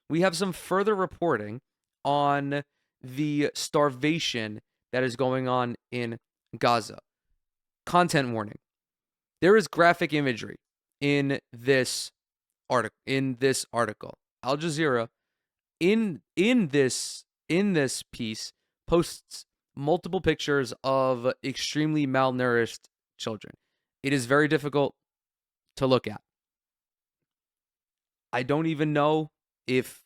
we have some further reporting on the starvation that is going on in Gaza. Content warning. There is graphic imagery in this article. Al Jazeera in this piece posts multiple pictures of extremely malnourished children. It is very difficult to look at. I don't even know if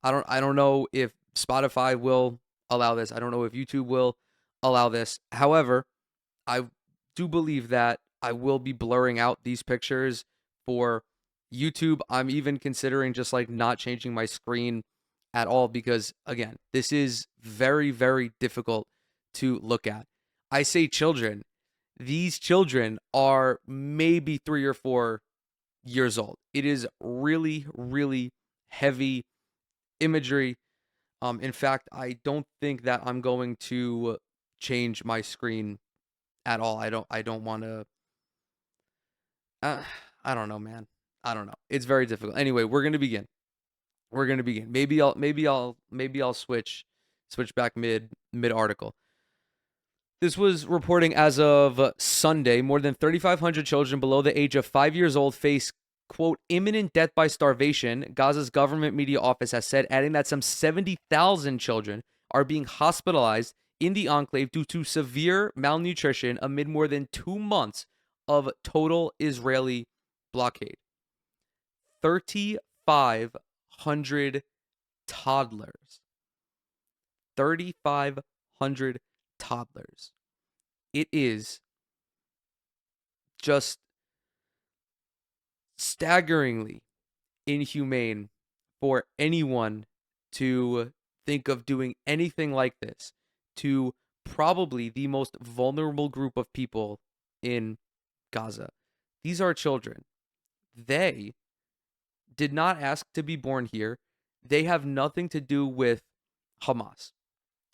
I don't know if Spotify will allow this. I don't know if YouTube will allow this. However, I do believe that I will be blurring out these pictures for YouTube. I'm even considering just like not changing my screen at all because again, this is very, very difficult to look at. I say children. These children are maybe 3 or 4 years old. It is really, really heavy imagery. In fact, I don't think that I'm going to change my screen at all. I don't want to. Uh, I don't know, man. I don't know. It's very difficult. Anyway, we're gonna begin. We're gonna begin. Maybe I'll switch back mid article. This was reporting as of Sunday. More than 3,500 children below the age of 5 years old face, quote, imminent death by starvation, Gaza's government media office has said, adding that some 70,000 children are being hospitalized in the enclave due to severe malnutrition amid more than 2 months of total Israeli blockade. 3,500 toddlers. 3,500 toddlers. It is just staggeringly inhumane for anyone to think of doing anything like this to probably the most vulnerable group of people in Gaza. These are children. They did not ask to be born here. They have nothing to do with Hamas.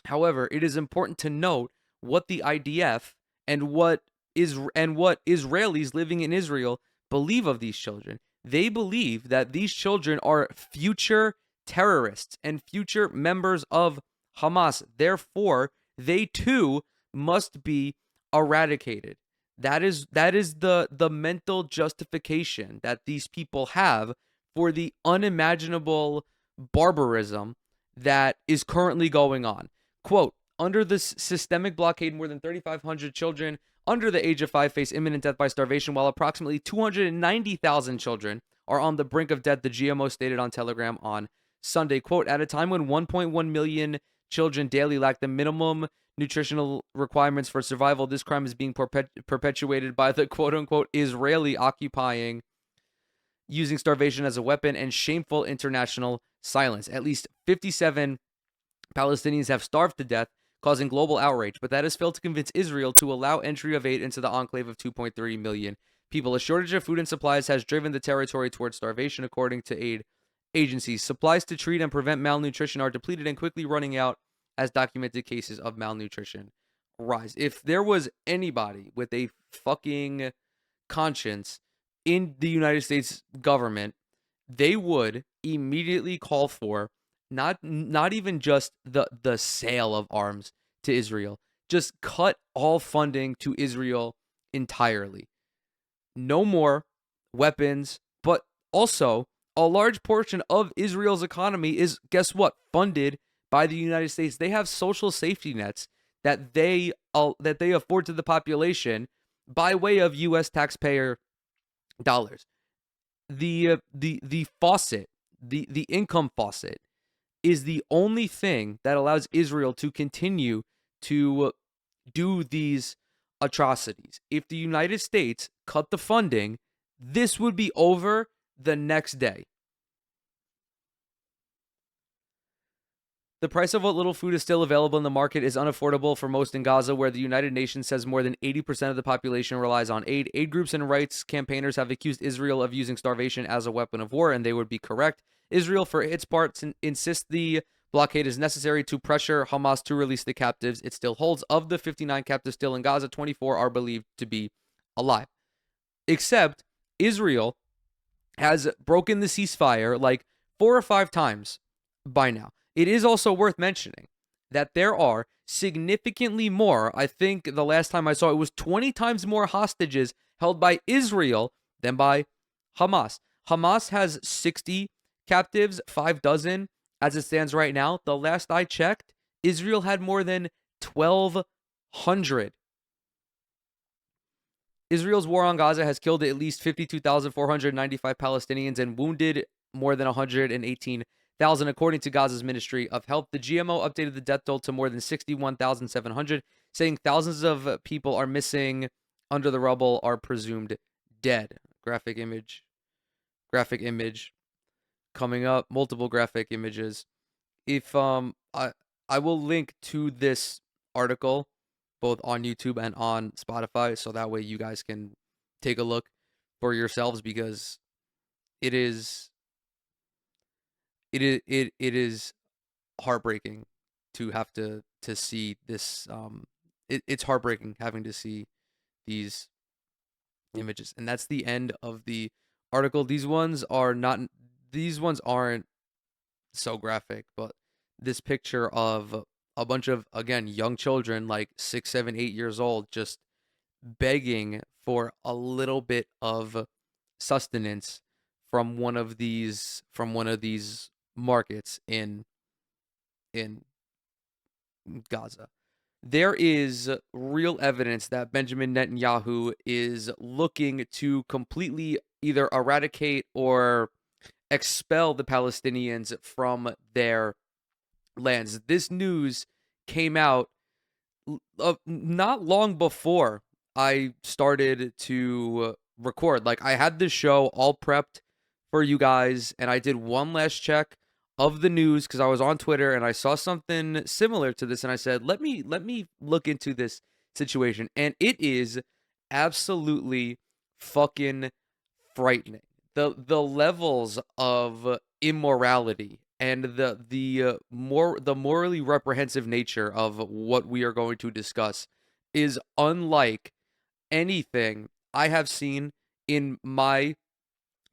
However, it is important to note what the IDF and what Israelis living in Israel believe of these children. They believe that these children are future terrorists and future members of Hamas. Therefore, they too must be eradicated. That is the mental justification that these people have for the unimaginable barbarism that is currently going on. Quote, under this systemic blockade, more than 3,500 children under the age of 5 face imminent death by starvation, while approximately 290,000 children are on the brink of death, the GMO stated on Telegram on Sunday. Quote, at a time when 1.1 million children daily lack the minimum nutritional requirements for survival, this crime is being perpetuated by the quote-unquote Israeli occupying using starvation as a weapon and shameful international silence. At least 57 Palestinians have starved to death, causing global outrage, but that has failed to convince Israel to allow entry of aid into the enclave of 2.3 million people. A shortage of food and supplies has driven the territory towards starvation, according to aid agencies. Supplies to treat and prevent malnutrition are depleted and quickly running out as documented cases of malnutrition rise. If there was anybody with a fucking conscience in the United States government, they would immediately call for not even just the sale of arms to Israel, just cut all funding to Israel entirely. No more weapons, but also a large portion of Israel's economy is, guess what, funded by the United States. They have social safety nets that they afford to the population by way of U.S. taxpayer dollars. The faucet, the income faucet, is the only thing that allows Israel to continue to do these atrocities. If the United States cut the funding, this would be over the next day. The price of what little food is still available in the market is unaffordable for most in Gaza, where the United Nations says more than 80% of the population relies on aid. Aid groups and rights campaigners have accused Israel of using starvation as a weapon of war, and they would be correct. Israel, for its part, insists the blockade is necessary to pressure Hamas to release the captives it still holds. Of the 59 captives still in Gaza, 24 are believed to be alive. Except Israel has broken the ceasefire like 4 or 5 times by now. It is also worth mentioning that there are significantly more. I think the last time I saw it was 20 times more hostages held by Israel than by Hamas. Hamas has 60 captives, 5 dozen as it stands right now. The last I checked, Israel had more than 1,200. Israel's war on Gaza has killed at least 52,495 Palestinians and wounded more than 118,000, according to Gaza's Ministry of Health. The GMO updated the death toll to more than 61,700, saying thousands of people are missing under the rubble, are presumed dead. Graphic image coming up, multiple graphic images. If I will link to this article both on YouTube and on Spotify, so that way you guys can take a look for yourselves, because it is it is heartbreaking to have to see this. It's heartbreaking having to see these images, and that's the end of the article. These ones aren't so graphic, but this picture of a bunch of, again, young children, like 6, 7, 8 years old, just begging for a little bit of sustenance from one of these markets in Gaza. There is real evidence that Benjamin Netanyahu is looking to completely either eradicate or expel the Palestinians from their lands. This news came out not long before I started to record. Like, I had this show all prepped for you guys, and I did one last check of the news because I was on Twitter and I saw something similar to this, and I said, let me look into this situation, and it is absolutely fucking frightening. The levels of immorality and the morally reprehensive nature of what we are going to discuss is unlike anything I have seen in my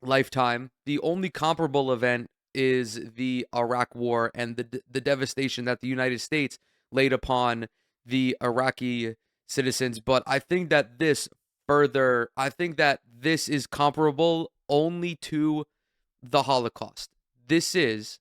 lifetime. The only comparable event is the Iraq War and the devastation that the United States laid upon the Iraqi citizens. But I think that this is comparable only to the Holocaust. This is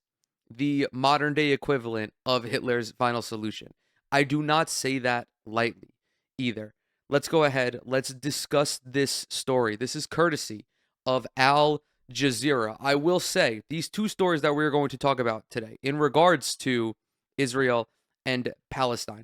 the modern day equivalent of Hitler's final solution. I do not say that lightly either. Let's go ahead. Let's discuss this story. This is courtesy of Al Jazeera. I will say these two stories that we're going to talk about today in regards to Israel and Palestine.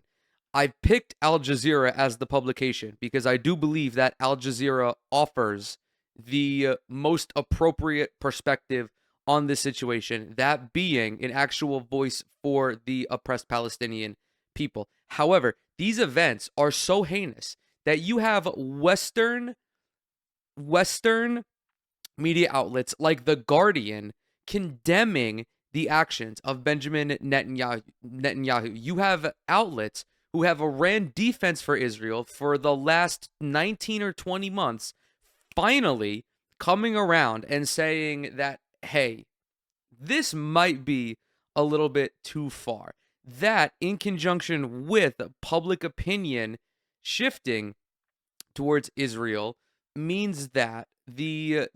I picked Al Jazeera as the publication because I do believe that Al Jazeera offers the most appropriate perspective on this situation, that being an actual voice for the oppressed Palestinian people. However, these events are so heinous that you have Western media outlets like The Guardian condemning the actions of Benjamin Netanyahu. You have outlets who have ran defense for Israel for the last 19 or 20 months finally coming around and saying that, hey, this might be a little bit too far. That, in conjunction with public opinion shifting towards Israel, means that the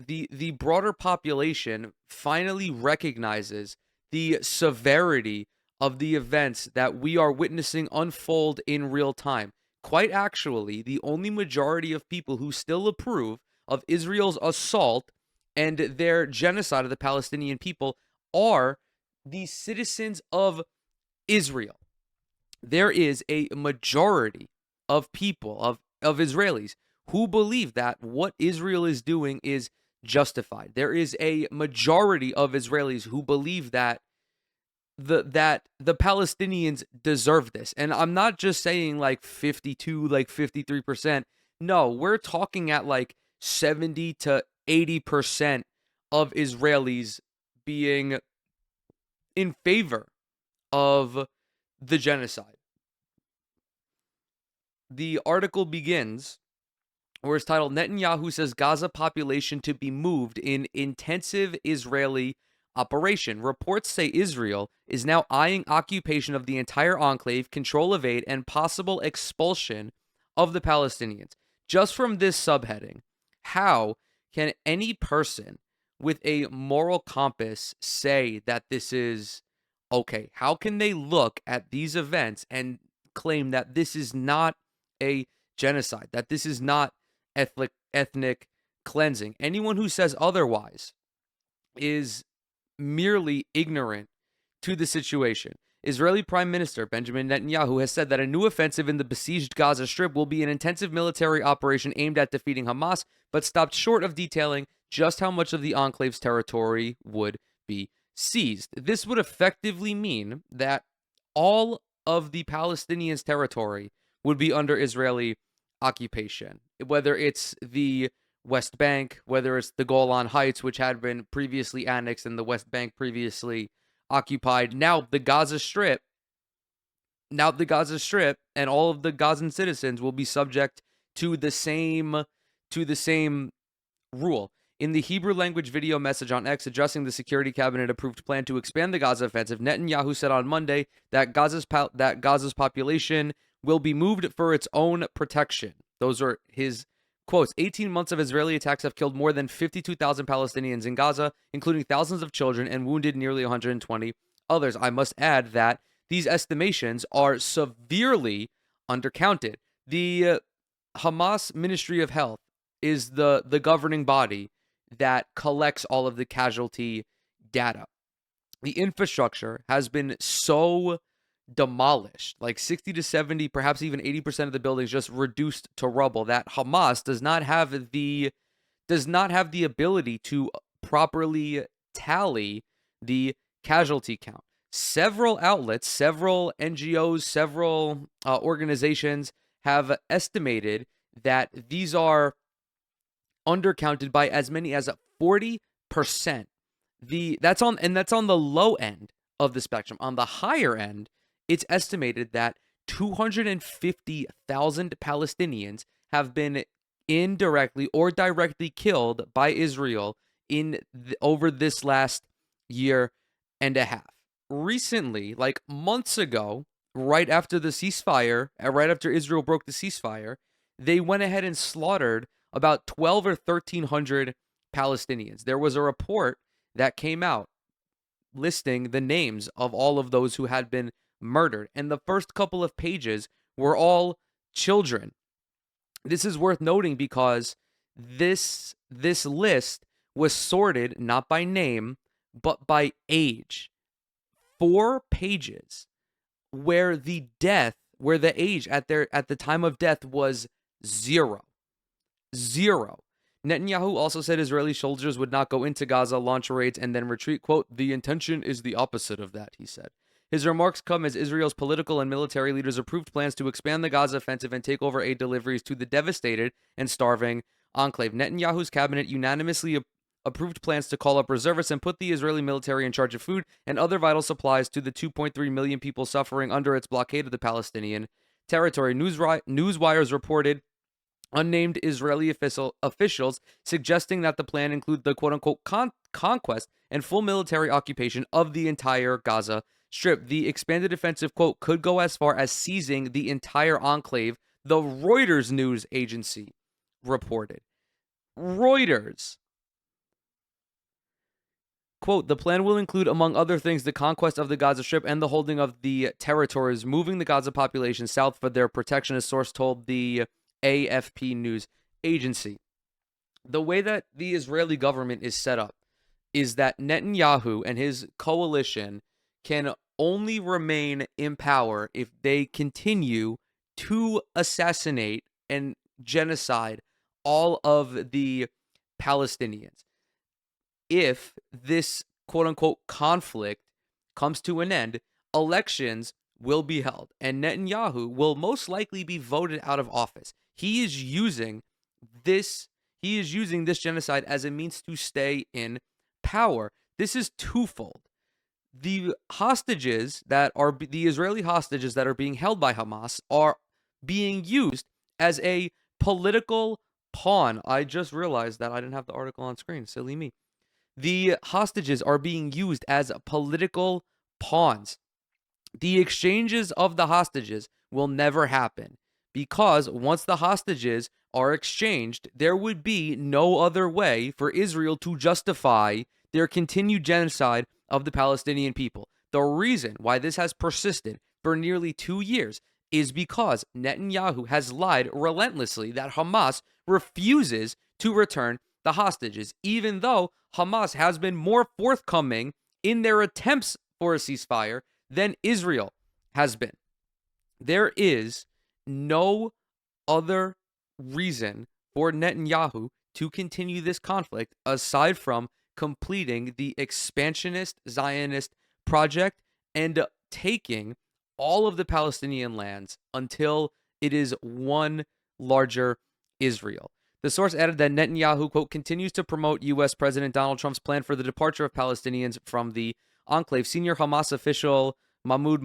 broader population finally recognizes the severity of the events that we are witnessing unfold in real time. Quite actually, the only majority of people who still approve of Israel's assault and their genocide of the Palestinian people are the citizens of Israel. There is a majority of people, of Israelis, who believe that what Israel is doing is justified. There is a majority of Israelis who believe that the Palestinians deserve this. And I'm not just saying like 52, like 53%. No, we're talking at like 70 to 80% of Israelis being in favor of the genocide. The article begins where it's titled, Netanyahu says Gaza population to be moved in intensive Israeli operation. Reports say Israel is now eyeing occupation of the entire enclave, control of aid, and possible expulsion of the Palestinians. Just from this subheading, how can any person with a moral compass say that this is okay? How can they look at these events and claim that this is not a genocide, that this is not ethnic cleansing? Anyone who says otherwise is merely ignorant to the situation. Israeli Prime Minister Benjamin Netanyahu has said that a new offensive in the besieged Gaza Strip will be an intensive military operation aimed at defeating Hamas, but stopped short of detailing just how much of the enclave's territory would be seized. This would effectively mean that all of the Palestinians' territory would be under Israeli occupation, whether it's the West Bank, whether it's the Golan Heights, which had been previously annexed, and the West Bank previously occupied. Now the Gaza Strip, and all of the Gazan citizens will be subject to the same rule. In the Hebrew language video message on X addressing the Security Cabinet approved plan to expand the Gaza offensive, Netanyahu said on Monday that Gaza's population will be moved for its own protection. Those are his quotes. 18 months of Israeli attacks have killed more than 52,000 Palestinians in Gaza, including thousands of children, and wounded nearly 120 others. I must add that these estimations are severely undercounted. The Hamas Ministry of Health is the governing body that collects all of the casualty data. The infrastructure has been so demolished, like 60 to 70, perhaps even 80% of the buildings just reduced to rubble, that Hamas does not have the ability to properly tally the casualty count. Several outlets, several NGOs, several organizations have estimated that these are undercounted by as many as 40%. That's on the low end of the spectrum. On the higher end, it's estimated that 250,000 Palestinians have been indirectly or directly killed by Israel over this last year and a half. Recently, like months ago, right after Israel broke the ceasefire, they went ahead and slaughtered about 12 or 1,300 Palestinians. There was a report that came out listing the names of all of those who had been murdered, and the first couple of pages were all children. This is worth noting because this list was sorted not by name but by age. 4 pages where the age at the time of death was 0. Netanyahu also said Israeli soldiers would not go into Gaza, launch raids, and then retreat. Quote, "The intention is the opposite of that," he said. His remarks come as Israel's political and military leaders approved plans to expand the Gaza offensive and take over aid deliveries to the devastated and starving enclave. Netanyahu's cabinet unanimously approved plans to call up reservists and put the Israeli military in charge of food and other vital supplies to the 2.3 million people suffering under its blockade of the Palestinian territory. Newswires reported unnamed Israeli officials suggesting that the plan include the quote-unquote conquest and full military occupation of the entire Gaza Strip. The expanded offensive, quote, could go as far as seizing the entire enclave, the Reuters news agency reported. Reuters. Quote, the plan will include, among other things, the conquest of the Gaza Strip and the holding of the territories, moving the Gaza population south for their protection, a source told the AFP news agency. The way that the Israeli government is set up is that Netanyahu and his coalition can only remain in power if they continue to assassinate and genocide all of the Palestinians. If this quote-unquote conflict comes to an end, elections will be held, and Netanyahu will most likely be voted out of office. He is using this genocide as a means to stay in power. This is twofold. The Israeli hostages that are being held by Hamas are being used as a political pawn. I just realized that I didn't have the article on screen. Silly me. The hostages are being used as political pawns. The exchanges of the hostages will never happen because once the hostages are exchanged, there would be no other way for Israel to justify their continued genocide of the Palestinian people. The reason why this has persisted for nearly 2 years is because Netanyahu has lied relentlessly that Hamas refuses to return the hostages, even though Hamas has been more forthcoming in their attempts for a ceasefire than Israel has been. There is no other reason for Netanyahu to continue this conflict aside from completing the expansionist Zionist project and taking all of the Palestinian lands until it is one larger Israel. The source added that Netanyahu, quote, continues to promote U.S. President Donald Trump's plan for the departure of Palestinians from the enclave. Senior Hamas official Mahmoud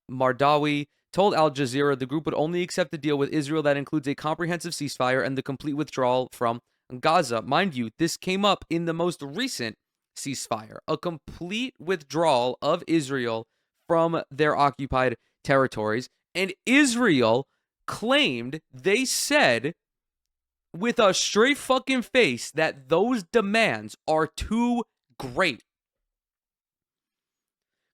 Mardawi told Al Jazeera the group would only accept a deal with Israel that includes a comprehensive ceasefire and the complete withdrawal from Gaza. Mind you, this came up in the most recent ceasefire, a complete withdrawal of Israel from their occupied territories. And Israel claimed, they said with a straight fucking face, that those demands are too great.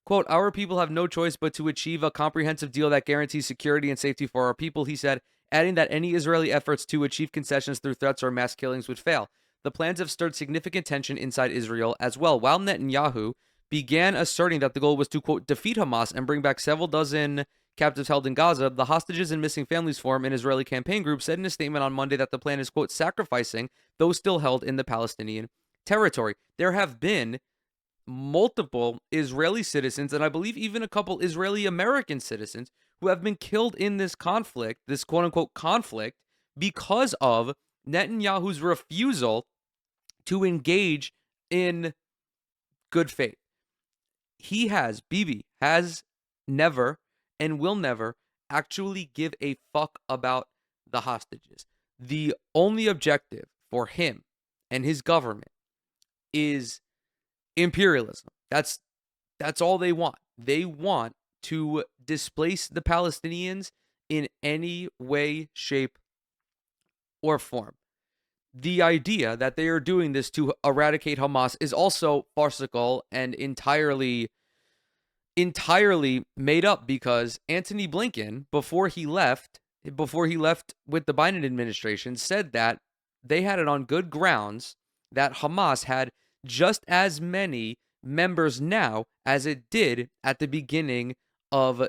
Quote, our people have no choice but to achieve a comprehensive deal that guarantees security and safety for our people, he said, adding that any Israeli efforts to achieve concessions through threats or mass killings would fail. The plans have stirred significant tension inside Israel as well, while Netanyahu began asserting that the goal was to, quote, defeat Hamas and bring back several dozen captives held in Gaza. The Hostages and Missing Families Forum, an Israeli campaign group, said in a statement on Monday that the plan is, quote, sacrificing those still held in the Palestinian territory. There have been multiple Israeli citizens, and I believe even a couple Israeli American citizens, who have been killed in this conflict, this quote-unquote conflict, because of Netanyahu's refusal to engage in good faith. Bibi has never and will never actually give a fuck about the hostages. The only objective for him and his government is imperialism. That's all they want. They want to displace the Palestinians in any way, shape, or form. The idea that they are doing this to eradicate Hamas is also farcical and entirely made up, because Antony Blinken, before he left with the Biden administration, said that they had it on good grounds that Hamas had just as many members now as it did at the beginning of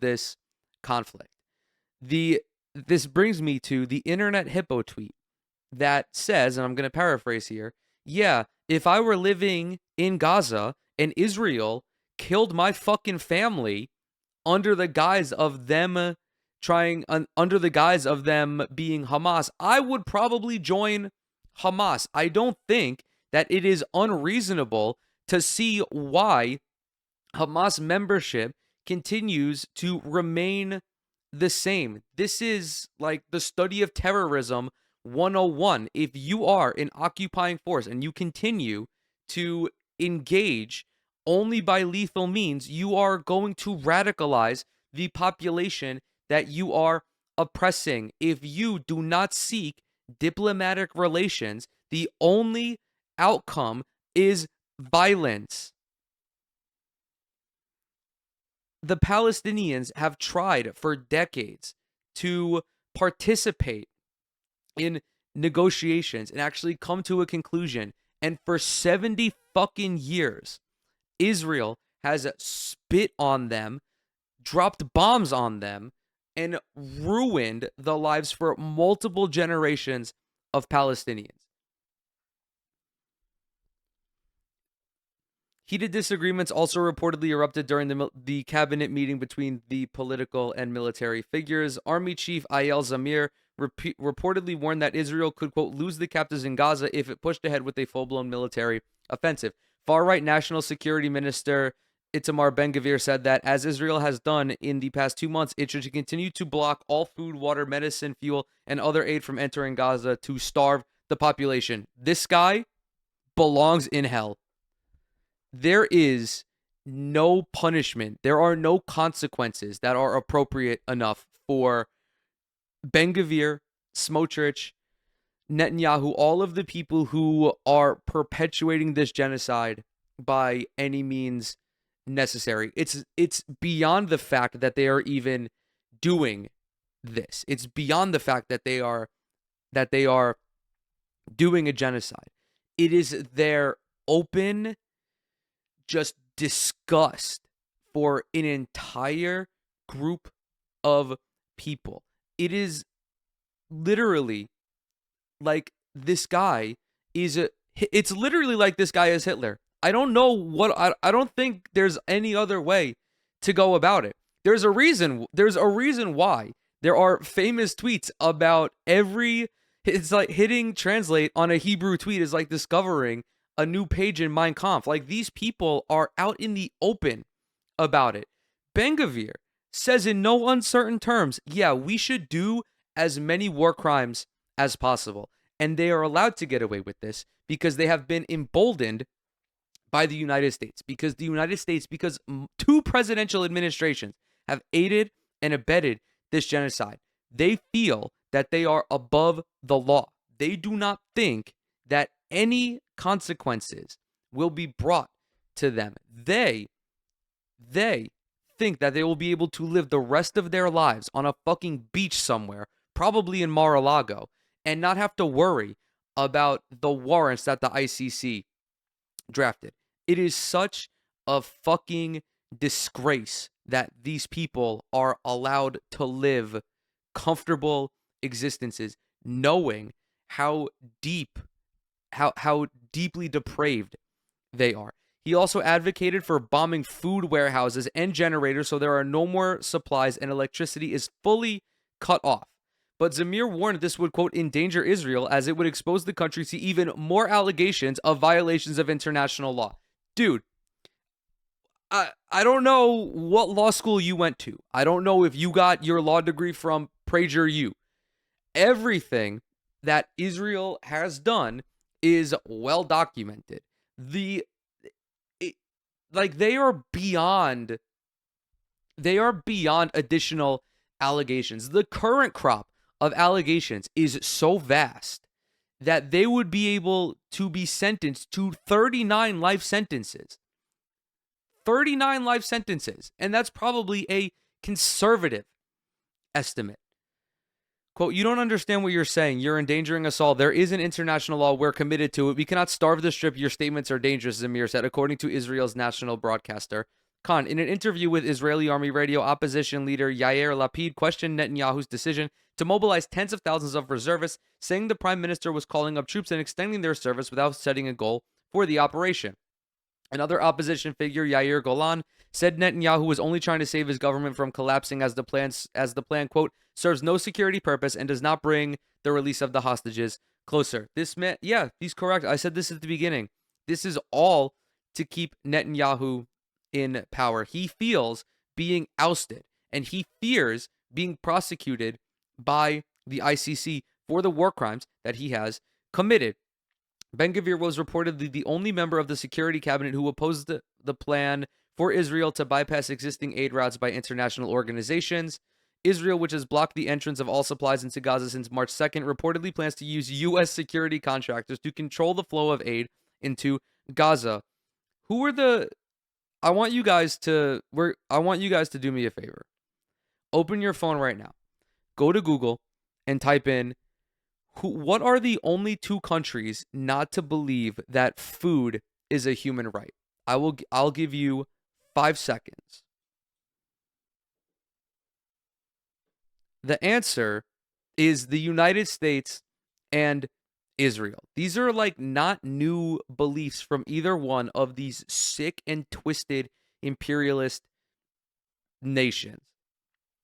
this conflict. This brings me to the Internet Hippo tweet that says, and I'm going to paraphrase here, yeah, if I were living in Gaza and Israel killed my fucking family under the guise of them being Hamas, I would probably join Hamas. I don't think that it is unreasonable to see why Hamas membership continues to remain the same. This is like the study of terrorism 101. If you are an occupying force and you continue to engage only by lethal means, you are going to radicalize the population that you are oppressing. If you do not seek diplomatic relations, the only outcome is violence. The Palestinians have tried for decades to participate in negotiations and actually come to a conclusion. And for 70 fucking years, Israel has spit on them, dropped bombs on them, and ruined the lives for multiple generations of Palestinians. Heated disagreements also reportedly erupted during the cabinet meeting between the political and military figures. Army Chief Ayel Zamir reportedly warned that Israel could, quote, lose the captives in Gaza if it pushed ahead with a full-blown military offensive. Far-right National Security Minister Itamar Ben-Gvir said that, as Israel has done in the past 2 months, it should continue to block all food, water, medicine, fuel, and other aid from entering Gaza to starve the population. This guy belongs in hell. There is no punishment. There are no consequences that are appropriate enough for Ben Gvir, Smotrich, Netanyahu, all of the people who are perpetuating this genocide by any means necessary. It's beyond the fact that they are even doing this. It's beyond the fact that they are doing a genocide. It is their open just disgust for an entire group of people. It is literally like this guy it's literally like this guy is Hitler. I don't know I don't think there's any other way to go about it. There's a reason why there are famous tweets about it's like hitting translate on a Hebrew tweet is like discovering a new page in Mein Kampf. Like, these people are out in the open about it. Ben Gvir says in no uncertain terms, yeah, we should do as many war crimes as possible. And they are allowed to get away with this because they have been emboldened by the United States. Because two presidential administrations have aided and abetted this genocide. They feel that they are above the law. They do not think that any consequences will be brought to them. They think that they will be able to live the rest of their lives on a fucking beach somewhere, probably in Mar-a-Lago, and not have to worry about the warrants that the ICC drafted. It is such a fucking disgrace that these people are allowed to live comfortable existences, knowing how deeply depraved they are. He also advocated for bombing food warehouses and generators so there are no more supplies and electricity is fully cut off. But Zamir warned this would, quote, endanger Israel as it would expose the country to even more allegations of violations of international law. Dude, I don't know what law school you went to. I don't know if you got your law degree from PragerU. Everything that Israel has done is well documented. They are beyond additional allegations. The current crop of allegations is so vast that they would be able to be sentenced to 39 life sentences. 39 life sentences. And that's probably a conservative estimate. Quote, you don't understand what you're saying. You're endangering us all. There is an international law. We're committed to it. We cannot starve the strip. Your statements are dangerous, Zamir said, according to Israel's national broadcaster. Khan, in an interview with Israeli Army Radio, opposition leader Yair Lapid questioned Netanyahu's decision to mobilize tens of thousands of reservists, saying the prime minister was calling up troops and extending their service without setting a goal for the operation. Another opposition figure, Yair Golan, said Netanyahu was only trying to save his government from collapsing as the plan, quote, serves no security purpose and does not bring the release of the hostages closer. This man, yeah, he's correct. I said this at the beginning. This is all to keep Netanyahu in power. He feels being ousted and he fears being prosecuted by the ICC for the war crimes that he has committed. Ben Gvir was reportedly the only member of the security cabinet who opposed the plan for Israel to bypass existing aid routes by international organizations. Israel, which has blocked the entrance of all supplies into Gaza since March 2nd, reportedly plans to use U.S. security contractors to control the flow of aid into Gaza. I want you guys to do me a favor. Open your phone right now. Go to Google and type in what are the only two countries not to believe that food is a human right? I'll give you 5 seconds. The answer is the United States and Israel. These are like not new beliefs from either one of these sick and twisted imperialist nations.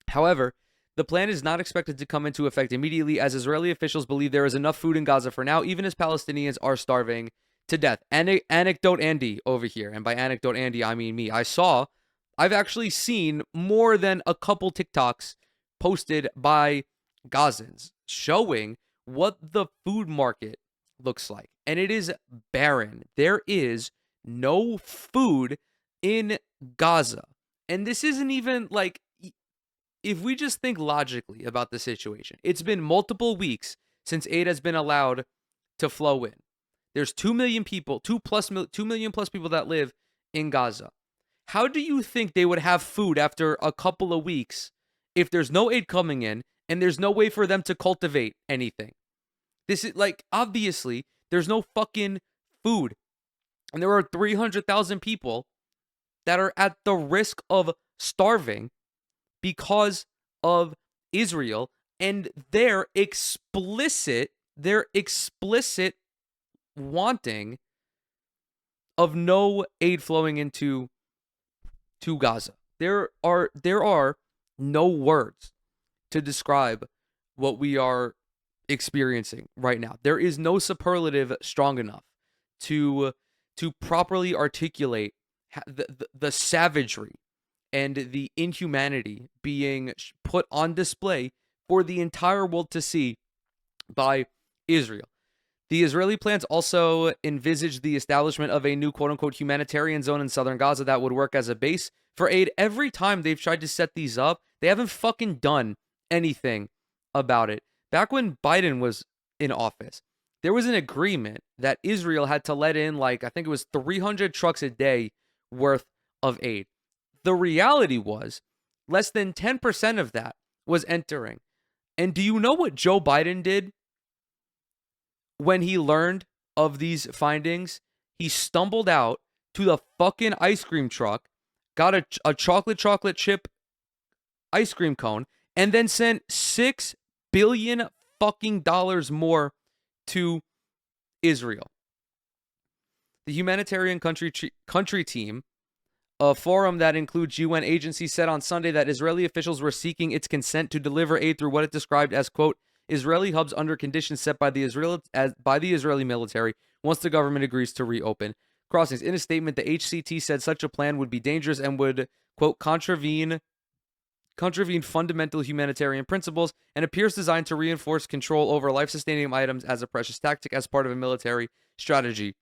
However, the plan is not expected to come into effect immediately, as Israeli officials believe there is enough food in Gaza for now, even as Palestinians are starving to death. Anecdote Andy over here, and by anecdote Andy, I mean me. I've actually seen more than a couple TikToks posted by Gazans showing what the food market looks like. and it is barren. There is no food in Gaza. And this isn't even like, if we just think logically about the situation, it's been multiple weeks since aid has been allowed to flow in. There's 2 million people, 2 million plus people that live in Gaza. How do you think they would have food after a couple of weeks if there's no aid coming in and there's no way for them to cultivate anything? This is like, obviously, there's no fucking food. And there are 300,000 people that are at the risk of starving because of Israel and their explicit wanting of no aid flowing into Gaza. There are no words to describe what we are experiencing right now. There is no superlative strong enough to properly articulate the savagery and the inhumanity being put on display for the entire world to see by Israel. The Israeli plans also envisage the establishment of a new quote-unquote humanitarian zone in southern Gaza that would work as a base for aid. Every time they've tried to set these up, they haven't fucking done anything about it. Back when Biden was in office, there was an agreement that Israel had to let in, like, I think it was 300 trucks a day worth of aid. The reality was less than 10% of that was entering. And do you know what Joe Biden did when he learned of these findings? He stumbled out to the fucking ice cream truck, got a chocolate chip ice cream cone, and then sent $6 billion fucking dollars more to Israel. The humanitarian country team, a forum that includes UN agencies, said on Sunday that Israeli officials were seeking its consent to deliver aid through what it described as, quote, Israeli hubs under conditions set by the Israeli military once the government agrees to reopen crossings. In a statement, the HCT said such a plan would be dangerous and would, quote, contravene fundamental humanitarian principles and appears designed to reinforce control over life-sustaining items as a precious tactic as part of a military strategy.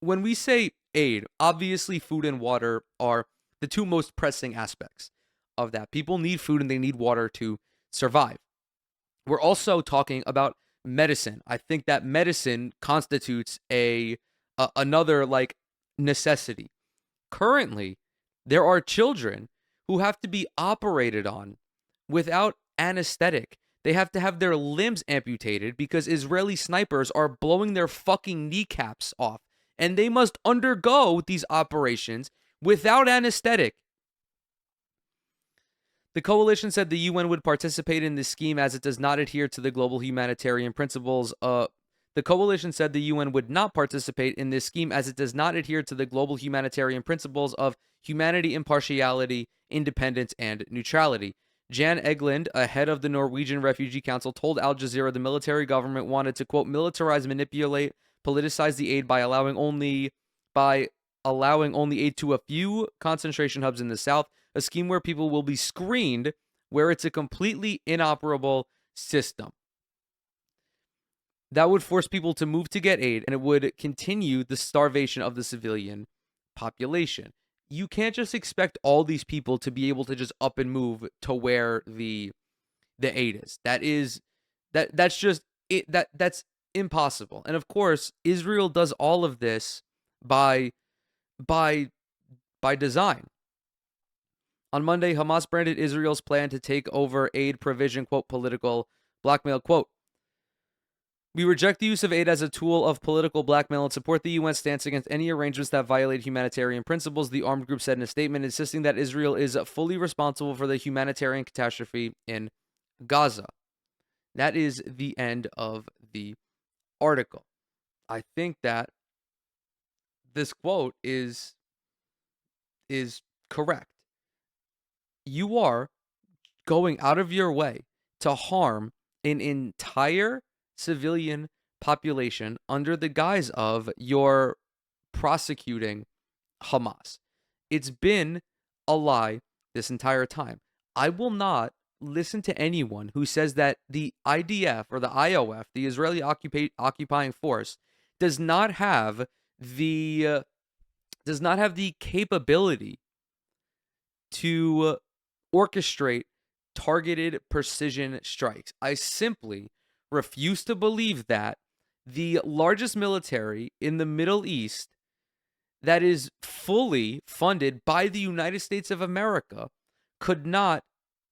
When we say aid, obviously food and water are the two most pressing aspects of that. People need food and they need water to survive. We're also talking about medicine. I think that medicine constitutes another like necessity. Currently, there are children who have to be operated on without anesthetic. They have to have their limbs amputated because Israeli snipers are blowing their fucking kneecaps off, and they must undergo these operations without anesthetic. The coalition said the UN would participate in this scheme as it does not adhere to the global humanitarian principles. The coalition said the UN would not participate in this scheme as it does not adhere to the global humanitarian principles of humanity, impartiality, independence, and neutrality. Jan Egeland, a head of the Norwegian Refugee Council, told Al Jazeera the military government wanted to, quote, militarize, manipulate, politicize the aid by allowing only aid to a few concentration hubs in the south, a scheme where people will be screened, where it's a completely inoperable system. That would force people to move to get aid, and it would continue the starvation of the civilian population. You can't just expect all these people to be able to just up and move to where the aid is. That's just it. That's impossible. And of course, Israel does all of this by design. On Monday, Hamas branded Israel's plan to take over aid provision, quote, political blackmail, quote, we reject the use of aid as a tool of political blackmail and support the UN's stance against any arrangements that violate humanitarian principles, the armed group said in a statement, insisting that Israel is fully responsible for the humanitarian catastrophe in Gaza. That is the end of the article. I think that this quote is correct. You are going out of your way to harm an entire civilian population under the guise of you're prosecuting Hamas. It's been a lie this entire time. I will not listen to anyone who says that the IDF or the IOF, the Israeli occupying force, does not have the capability to orchestrate targeted precision strikes. I simply refuse to believe that the largest military in the Middle East that is fully funded by the United States of America could not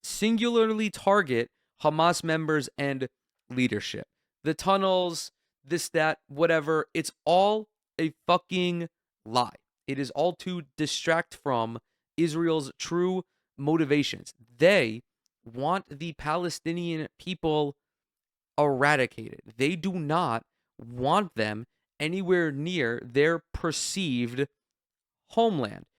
singularly target Hamas members and leadership. The tunnels, this, that, whatever, it's all a fucking lie. It is all to distract from Israel's true motivations. They want the Palestinian people eradicated. They do not want them anywhere near their perceived homeland.